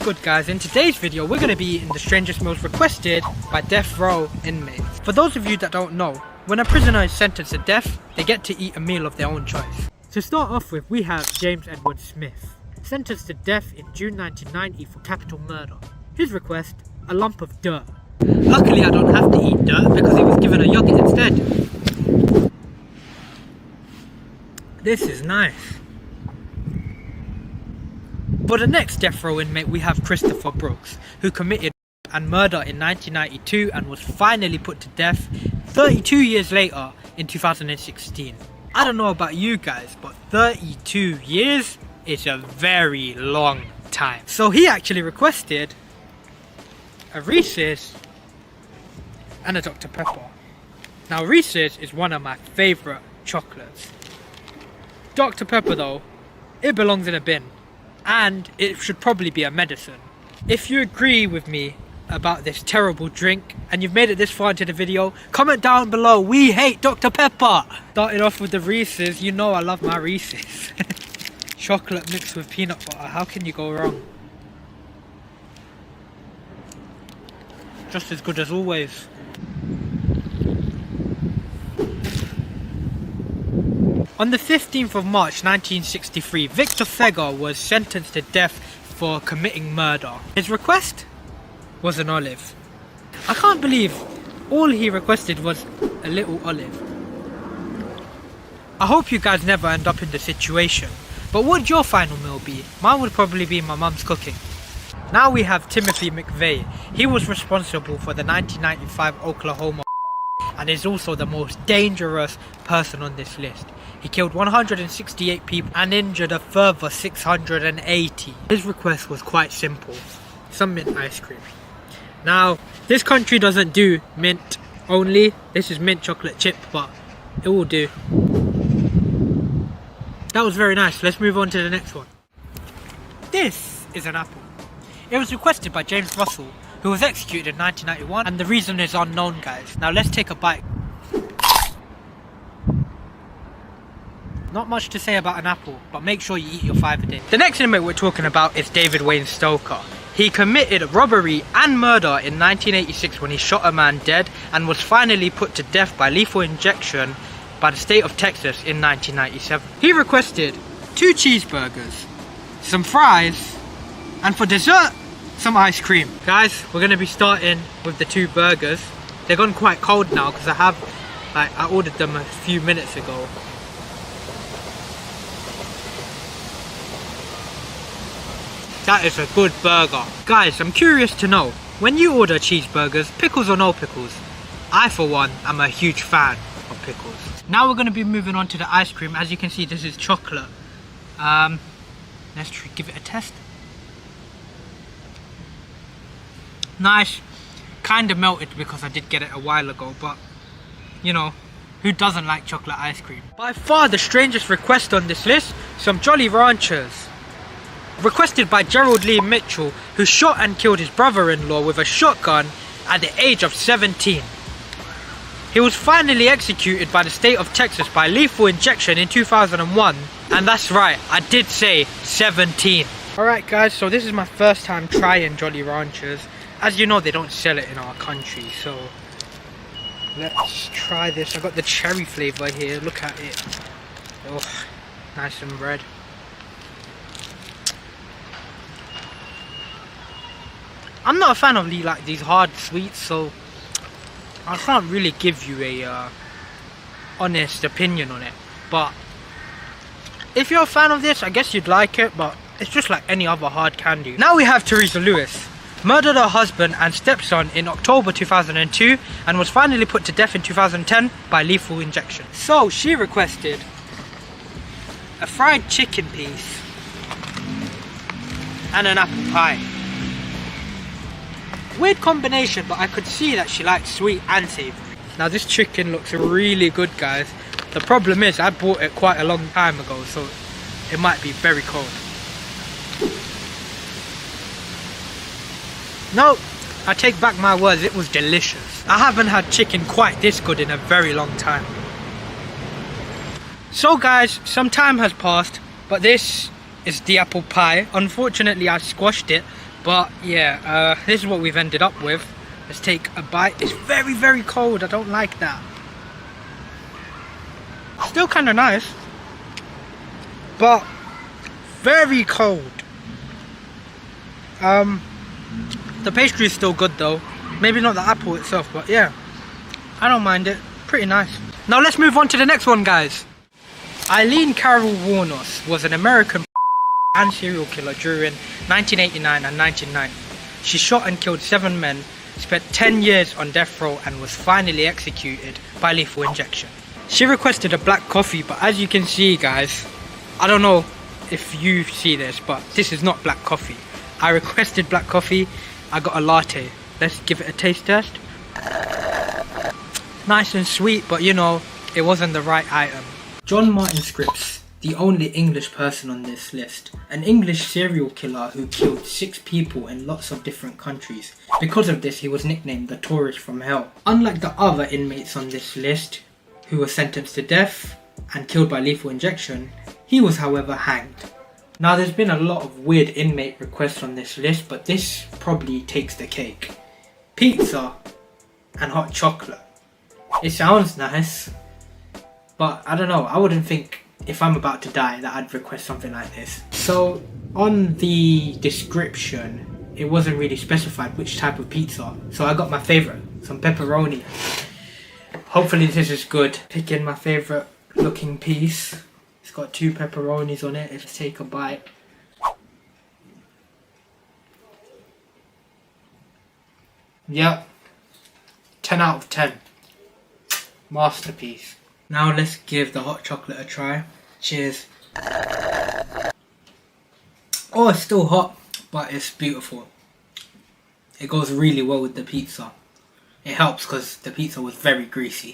good, guys? In today's video we're going to be eating the strangest meals requested by death row inmates. For those of you that don't know, when a prisoner is sentenced to death, they get to eat a meal of their own choice. To start off with, we have James Edward Smith, sentenced to death in June 1990 for capital murder. His request, a lump of dirt. Luckily I don't have to eat dirt because he was given a yogurt instead. This is nice. For the next death row inmate we have Christopher Brooks, who committed and murder in 1992 and was finally put to death 32 years later in 2016. I don't know about you guys, but 32 years is a very long time. So he actually requested a Reese's and a Dr. Pepper. Now Reese's is one of my favourite chocolates. Dr. Pepper though, it belongs in a bin. And it should probably be a medicine. If you agree with me about this terrible drink and you've made it this far into the video, comment down below. We hate Dr. Pepper. Starting off with the Reese's, you know I love my Reese's. Chocolate mixed with peanut butter, how can you go wrong? Just as good as always. On the 15th of March 1963, Victor Feger was sentenced to death for committing murder. His request was an olive. I can't believe all he requested was a little olive. I hope you guys never end up in this situation, but what would your final meal be? Mine would probably be my mum's cooking. Now we have Timothy McVeigh. He was responsible for the 1995 Oklahoma and is also the most dangerous person on this list. He killed 168 people and injured a further 680. His request was quite simple, some mint ice cream. Now, this country doesn't do mint only, this is mint chocolate chip, but it will do. That was very nice, let's move on to the next one. This is an apple. It was requested by James Russell, who was executed in 1991, and the reason is unknown, guys. Now let's take a bite. Not much to say about an apple, but make sure you eat your 5 a day. The next inmate we're talking about is David Wayne Stoker. He committed robbery and murder in 1986 when he shot a man dead and was finally put to death by lethal injection by the state of Texas in 1997. He requested 2 cheeseburgers, some fries, and for dessert, some ice cream. Guys, we're going to be starting with the 2 burgers. They're gone quite cold now because I ordered them a few minutes ago. That is a good burger. Guys, I'm curious to know, when you order cheeseburgers, pickles or no pickles? I for one am a huge fan of pickles. Now we're going to be moving on to the ice cream. As you can see, this is chocolate. Let's give it a test. Nice. Kind of melted because I did get it a while ago, but you know, who doesn't like chocolate ice cream? By far the strangest request on this list, some Jolly Ranchers. Requested by Gerald Lee Mitchell, who shot and killed his brother-in-law with a shotgun at the age of 17. He was finally executed by the state of Texas by lethal injection in 2001. And that's right, I did say 17. Alright guys, so this is my first time trying Jolly Ranchers. As you know, they don't sell it in our country, so let's try this. I've got the cherry flavour here, look at it. Oh, nice and red. I'm not a fan of these hard sweets, so I can't really give you a honest opinion on it. But if you're a fan of this, I guess you'd like it, but it's just like any other hard candy. Now we have Teresa Lewis. Murdered her husband and stepson in October 2002 and was finally put to death in 2010 by lethal injection. So she requested a fried chicken piece and an apple pie. Weird combination, but I could see that she likes sweet and savoury. Now this chicken looks really good, guys. The problem is I bought it quite a long time ago, so it might be very cold. No, I take back my words, it was delicious. I haven't had chicken quite this good in a very long time. So guys, some time has passed, but this is the apple pie. Unfortunately I squashed it, But yeah, this is what we've ended up with. Let's take a bite. It's very, very cold. I don't like that. Still kind of nice, but very cold. The pastry is still good though. Maybe not the apple itself, but yeah, I don't mind it. Pretty nice. Now let's move on to the next one, guys. Eileen Carol Warnos was an American and serial killer during 1989 and 1990. She shot and killed 7 men, spent 10 years on death row, and was finally executed by lethal injection. She requested a black coffee, but as you can see, guys, I don't know if you see this, but this is not black coffee. I requested black coffee, I got a latte. Let's give it a taste test. Nice and sweet, but you know, it wasn't the right item. John Martin Scripps, the only English person on this list. An English serial killer who killed 6 people in lots of different countries. Because of this, he was nicknamed the Tourist from Hell. Unlike the other inmates on this list, who were sentenced to death and killed by lethal injection, he was however hanged. Now there's been a lot of weird inmate requests on this list, but this probably takes the cake. Pizza and hot chocolate. It sounds nice, but I don't know, I wouldn't think if I'm about to die that I'd request something like this. So on the description, it wasn't really specified which type of pizza, so I got my favourite, some pepperoni. Hopefully this is good. Picking my favourite looking piece. It's got 2 pepperonis on it. Let's take a bite. Yep, 10 out of 10. Masterpiece. Now let's give the hot chocolate a try. Cheers. Oh, it's still hot, but it's beautiful. It goes really well with the pizza. It helps because the pizza was very greasy.